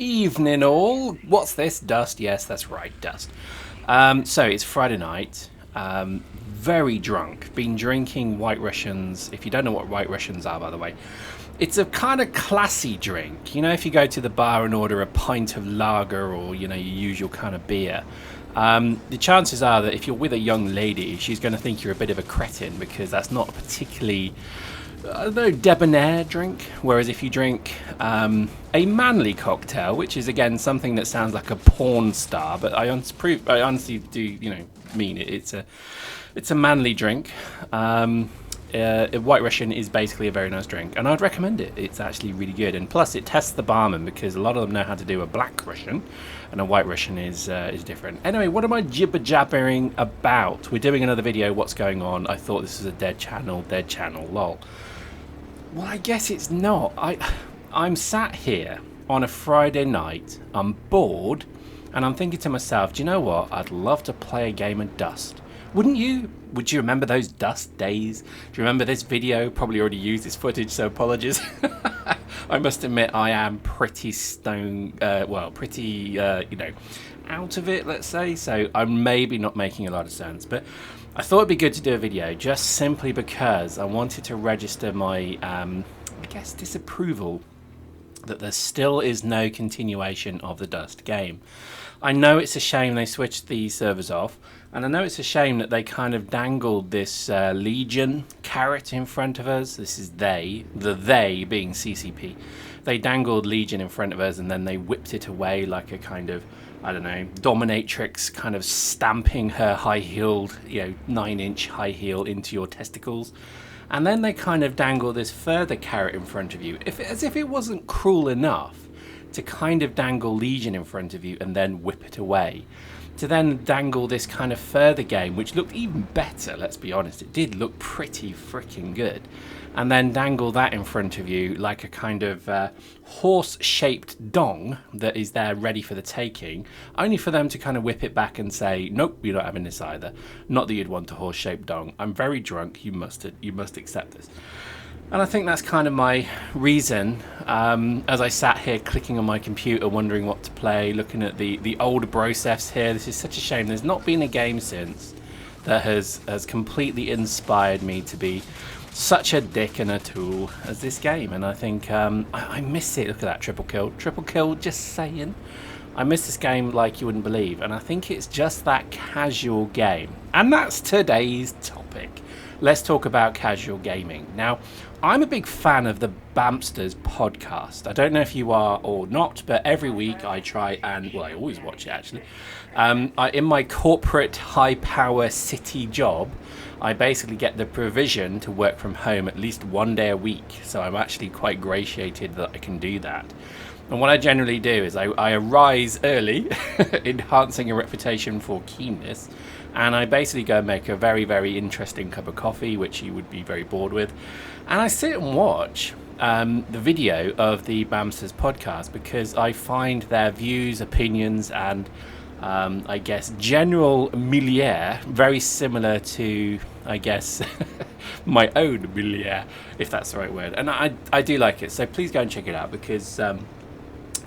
evening, all. What's this? Dust? Yes, that's right, dust. So it's Friday night. Very drunk. Been drinking White Russians. If you don't know what White Russians are, by the way, it's a kind of classy drink. You know, if you go to the bar and order a pint of lager or, you know, your usual kind of beer, the chances are that if you're with a young lady, she's going to think you're a bit of a cretin because that's not a particularly, I don't know, debonair drink. Whereas if you drink a manly cocktail, which is again something that sounds like a porn star, but I honestly do, you know, mean it. It's a manly drink. White Russian is basically a very nice drink, and I'd recommend it. It's actually really good, and plus it tests the barman because a lot of them know how to do a black Russian, and a White Russian is different. Anyway, what am I jibber jabbering about? We're doing another video. What's going on? I thought this was a dead channel, lol. Well, I guess it's not. I'm sat here on a Friday night. I'm bored, and I'm thinking to myself, do you know what? I'd love to play a game of Dust. Wouldn't you? Would you remember those Dust days? Do you remember this video? Probably already used this footage, so apologies. I must admit I am pretty you know, out of it, let's say. So I'm maybe not making a lot of sense, but I thought it'd be good to do a video just simply because I wanted to register my, I guess, disapproval that there still is no continuation of the Dust game. I know it's a shame they switched the servers off, and I know it's a shame that they kind of dangled this Legion carrot in front of us. This is they being CCP. They dangled Legion in front of us, and then they whipped it away like a kind of, I don't know, dominatrix kind of stamping her high-heeled, you know, 9-inch high heel into your testicles. And then they kind of dangle this further carrot in front of you, as if it wasn't cruel enough to kind of dangle Legion in front of you and then whip it away, to then dangle this kind of further game, which looked even better, let's be honest, it did look pretty freaking good, and then dangle that in front of you like a kind of horse-shaped dong that is there ready for the taking, only for them to kind of whip it back and say, nope, you're not having this either. Not that you'd want a horse-shaped dong. I'm very drunk, you must accept this. And I think that's kind of my reason, as I sat here clicking on my computer, wondering what to play, looking at the older brosefs here. This is such a shame. There's not been a game since that has completely inspired me to be such a dick and a tool as this game. And I think I miss it. Look at that, triple kill, just saying. I miss this game like you wouldn't believe. And I think it's just that casual game. And that's today's topic. Let's talk about casual gaming. Now, I'm a big fan of the Bamsters podcast. I don't know if you are or not, but every week I try and, well, I always watch it actually. In my corporate high-power city job, I basically get the provision to work from home at least one day a week. So I'm actually quite gratiated that I can do that. And what I generally do is I arise early, enhancing a reputation for keenness, and I basically go and make a very, very interesting cup of coffee, which you would be very bored with. And I sit and watch the video of the Bamsters podcast because I find their views, opinions, and I guess general milieu very similar to, I guess, my own milieu, if that's the right word. And I do like it, so please go and check it out because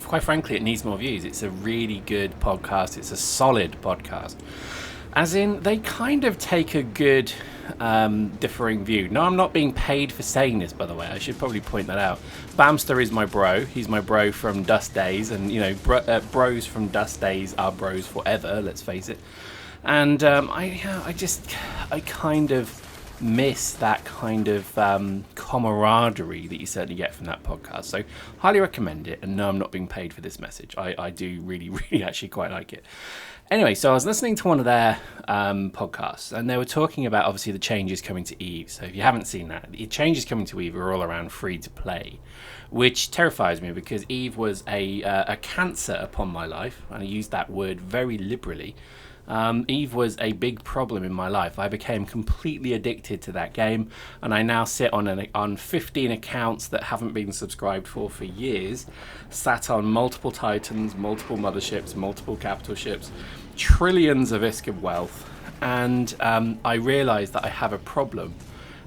quite frankly, it needs more views. It's a really good podcast. It's a solid podcast. As in, they kind of take a good differing view. No, I'm not being paid for saying this, by the way. I should probably point that out. Bamster is my bro. He's my bro from Dust days. And, you know, bros from Dust days are bros forever, let's face it. And I kind of miss that kind of camaraderie that you certainly get from that podcast. So highly recommend it. And no, I'm not being paid for this message. I do really, really actually quite like it. Anyway, so I was listening to one of their podcasts, and they were talking about, obviously, the changes coming to EVE. So if you haven't seen that, the changes coming to EVE are all around free-to-play, which terrifies me because EVE was a cancer upon my life, and I use that word very liberally. EVE was a big problem in my life. I became completely addicted to that game, and I now sit on 15 accounts that haven't been subscribed for years, sat on multiple Titans, multiple motherships, multiple capital ships, trillions of ISK of wealth, and I realised that I have a problem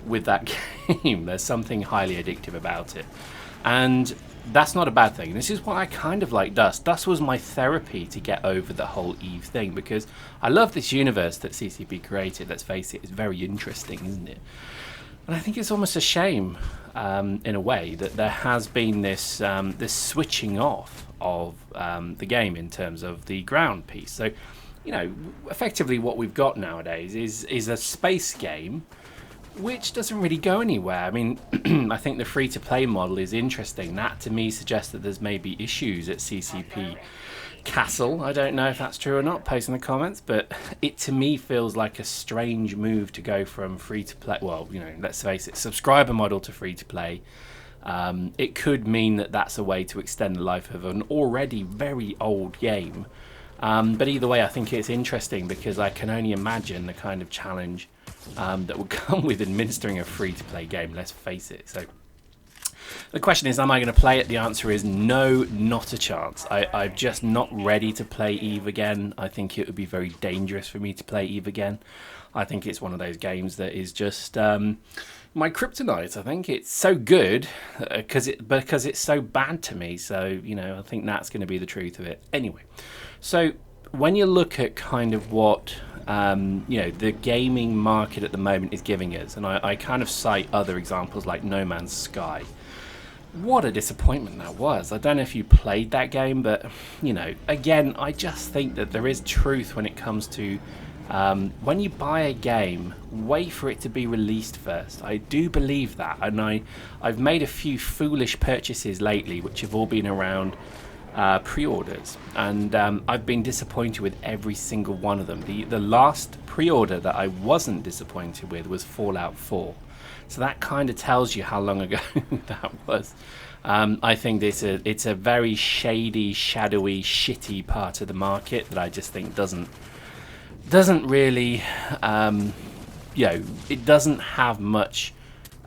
with that game. There's something highly addictive about it. And that's not a bad thing. This is why I kind of like Dust. Dust was my therapy to get over the whole Eve thing, because I love this universe that CCP created. Let's face it, it's very interesting, isn't it? And I think it's almost a shame, in a way, that there has been this this switching off of the game in terms of the ground piece. So, you know, effectively what we've got nowadays is a space game which doesn't really go anywhere. I mean, I think the free-to-play model is interesting. That, to me, suggests that there's maybe issues at CCP Castle. I don't know if that's true or not. Post in the comments. But it, to me, feels like a strange move to go from free-to-play... Well, you know, let's face it, subscriber model to free-to-play. It could mean that that's a way to extend the life of an already very old game. But either way, I think it's interesting because I can only imagine the kind of challenge that would come with administering a free-to-play game, let's face it. So the question is, am I going to play it? The answer is no, not a chance. I'm just not ready to play Eve again. I think it would be very dangerous for me to play Eve again. I think it's one of those games that is just my kryptonite. I think it's so good because it's so bad to me. So, you know, I think that's going to be the truth of it. Anyway, so when you look at kind of what you know, the gaming market at the moment is giving us, and I kind of cite other examples like No Man's Sky. What a disappointment that was. I don't know if you played that game, but, you know, again, I just think that there is truth when it comes to when you buy a game, wait for it to be released first. I do believe that, and I've made a few foolish purchases lately, which have all been around pre-orders, and I've been disappointed with every single one of them. The last pre-order that I wasn't disappointed with was Fallout 4, so that kind of tells you how long ago that was. I think it's a very shady, shadowy, shitty part of the market that I just think doesn't really you know, it doesn't have much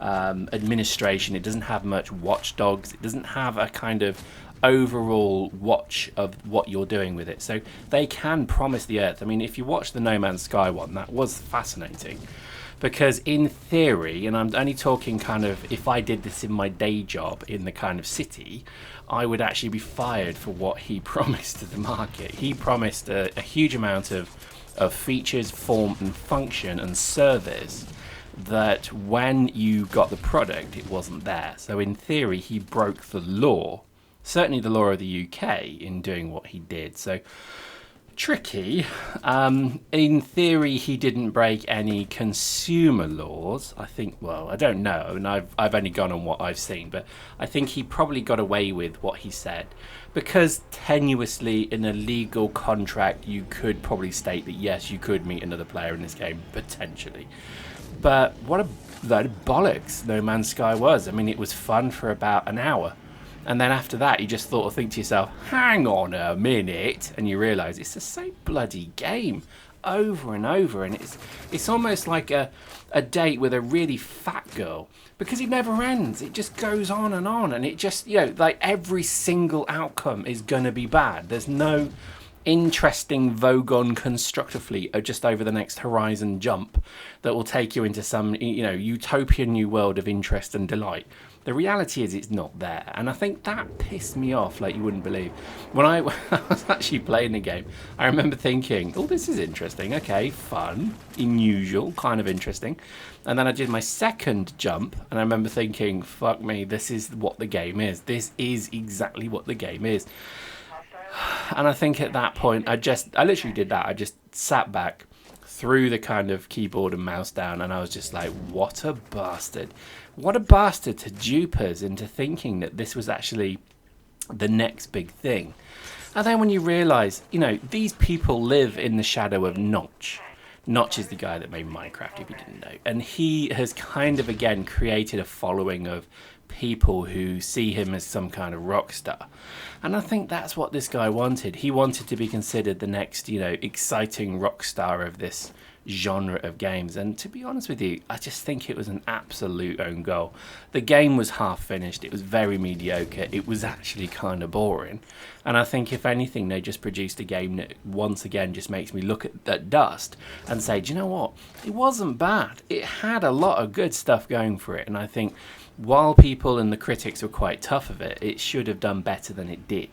administration, it doesn't have much watchdogs, it doesn't have a kind of overall watch of what you're doing with it. So they can promise the earth. I mean, if you watch the No Man's Sky one, that was fascinating, because in theory, and I'm only talking kind of if I did this in my day job in the kind of city, I would actually be fired for what he promised to the market. He promised a huge amount of features, form and function and service that when you got the product, it wasn't there. So in theory, he broke the law. Certainly the law of the UK in doing what he did. So tricky. In theory, he didn't break any consumer laws. I think, well, I don't know, and I've only gone on what I've seen, but I think he probably got away with what he said, because tenuously in a legal contract, you could probably state that yes, you could meet another player in this game potentially. But what a load of bollocks No Man's Sky was. I mean, it was fun for about an hour. And then after that, you just think to yourself, hang on a minute, and you realise it's the same bloody game over and over, and it's almost like a date with a really fat girl, because it never ends. It just goes on, and it just, you know, like every single outcome is gonna be bad. There's no interesting Vogon constructor fleet just over the next horizon jump that will take you into some, you know, utopian new world of interest and delight. The reality is it's not there, and I think that pissed me off like you wouldn't believe. When I was actually playing the game, I remember thinking, oh, this is interesting, okay, fun, unusual, kind of interesting. And then I did my second jump, and I remember thinking, fuck me, this is what the game is. This is exactly what the game is. And I think at that point, I literally did that. I just sat back, threw the kind of keyboard and mouse down, and I was just like, what a bastard. What a bastard to dupe us into thinking that this was actually the next big thing. And then when you realise, you know, these people live in the shadow of Notch. Notch is the guy that made Minecraft, if you didn't know. And he has kind of, again, created a following of people who see him as some kind of rock star. And I think that's what this guy wanted. He wanted to be considered the next, you know, exciting rock star of this genre of games. And to be honest with you, I just think it was an absolute own goal. The game was half finished. It was very mediocre. It was actually kind of boring. And I think if anything, they just produced a game that once again just makes me look at Dust and say, do you know what? It wasn't bad. It had a lot of good stuff going for it. And I think while people and the critics were quite tough of it, it should have done better than it did.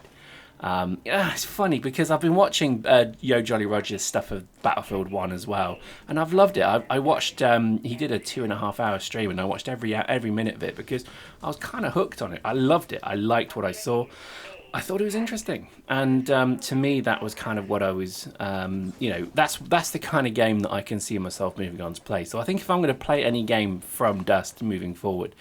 It's funny because I've been watching Yo Jolly Roger's stuff of Battlefield 1 as well, and I've loved it. I watched, he did a 2.5 hour stream, and I watched every minute of it because I was kind of hooked on it. I loved it. I liked what I saw. I thought it was interesting, and to me that was kind of what I was, that's the kind of game that I can see myself moving on to play. So I think if I'm going to play any game from Dust moving forward,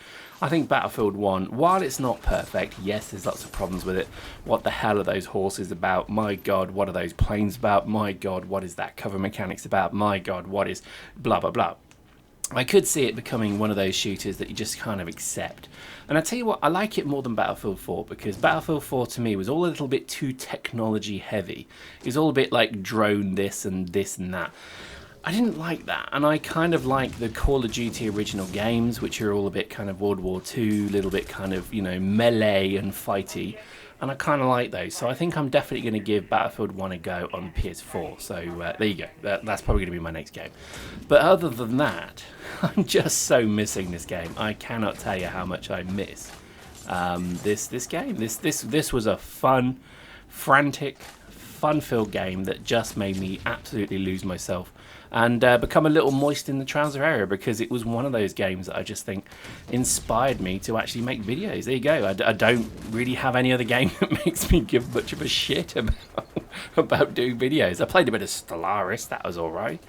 I think Battlefield 1, while it's not perfect, yes, there's lots of problems with it. What the hell are those horses about? My God, what are those planes about? My God, what is that cover mechanics about? My God, what is blah, blah, blah. I could see it becoming one of those shooters that you just kind of accept. And I tell you what, I like it more than Battlefield 4 because Battlefield 4 to me was all a little bit too technology heavy. It was all a bit like drone this and that. I didn't like that, and I kind of like the Call of Duty original games, which are all a bit kind of World War II, a little bit kind of, melee and fighty, and I kind of like those. So I think I'm definitely going to give Battlefield 1 a go on PS4. So there you go. That's probably going to be my next game. But other than that, I'm just so missing this game. I cannot tell you how much I miss this game. This was a fun, frantic, fun-filled game that just made me absolutely lose myself and become a little moist in the trouser area because it was one of those games that I just think inspired me to actually make videos. There you go. I don't really have any other game that makes me give much of a shit about doing videos. I played a bit of Stellaris. That was all right.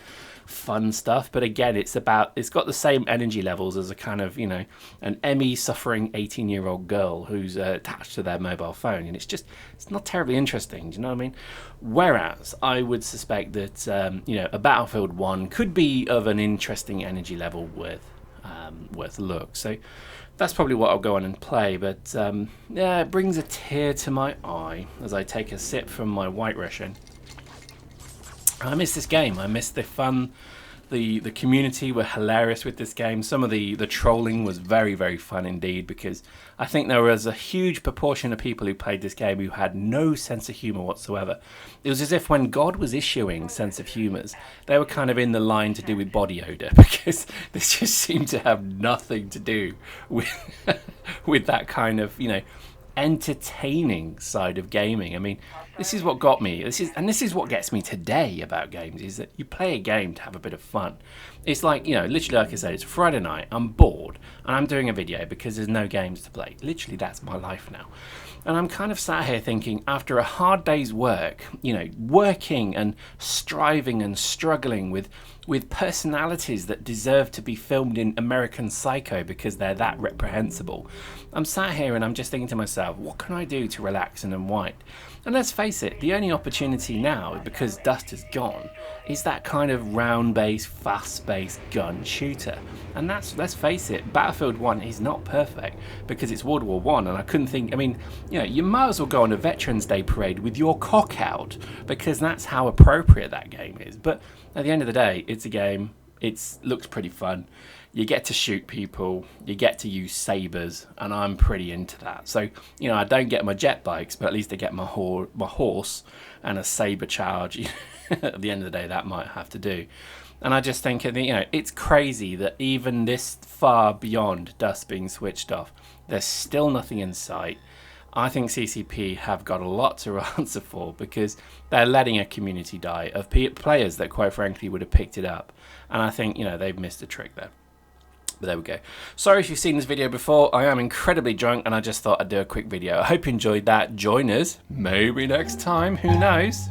Fun stuff, but again, it's got the same energy levels as a kind of, an ME suffering 18-year-old girl who's attached to their mobile phone, and it's not terribly interesting. Do you know what I mean? Whereas I would suspect that a Battlefield 1 could be of an interesting energy level worth a look. So that's probably what I'll go on and play. But it brings a tear to my eye as I take a sip from my White Russian. I miss this game. I miss the fun. The community were hilarious with this game. Some of the trolling was very, very fun indeed, because I think there was a huge proportion of people who played this game who had no sense of humour whatsoever. It was as if when God was issuing sense of humours, they were kind of in the line to do with body odour, because this just seemed to have nothing to do with with that kind of, entertaining side of gaming. I mean, this is what got me. This is what gets me today about games, is that you play a game to have a bit of fun. It's like, literally, like I said, it's Friday night, I'm bored, and I'm doing a video because there's no games to play. Literally, that's my life now. And I'm kind of sat here thinking, after a hard day's work, working and striving and struggling with personalities that deserve to be filmed in American Psycho because they're that reprehensible, I'm sat here and I'm just thinking to myself, what can I do to relax and unwind? And let's face it, the only opportunity now, because Dust is gone, is that kind of round-based, fast-paced gun shooter. And let's face it, Battlefield 1 is not perfect because it's World War 1, and I couldn't think, you might as well go on a Veterans Day parade with your cock out, because that's how appropriate that game is. But at the end of the day, it's a game, it looks pretty fun. You get to shoot people, you get to use sabers, and I'm pretty into that. So, I don't get my jet bikes, but at least I get my horse and a saber charge. At the end of the day, that might have to do. And I just think, it's crazy that even this far beyond Dust being switched off, there's still nothing in sight. I think CCP have got a lot to answer for, because they're letting a community die of players that, quite frankly, would have picked it up. And I think, they've missed a trick there. But there we go. Sorry if you've seen this video before. I am incredibly drunk, and I just thought I'd do a quick video. I hope you enjoyed that. Join us, maybe next time. Who knows?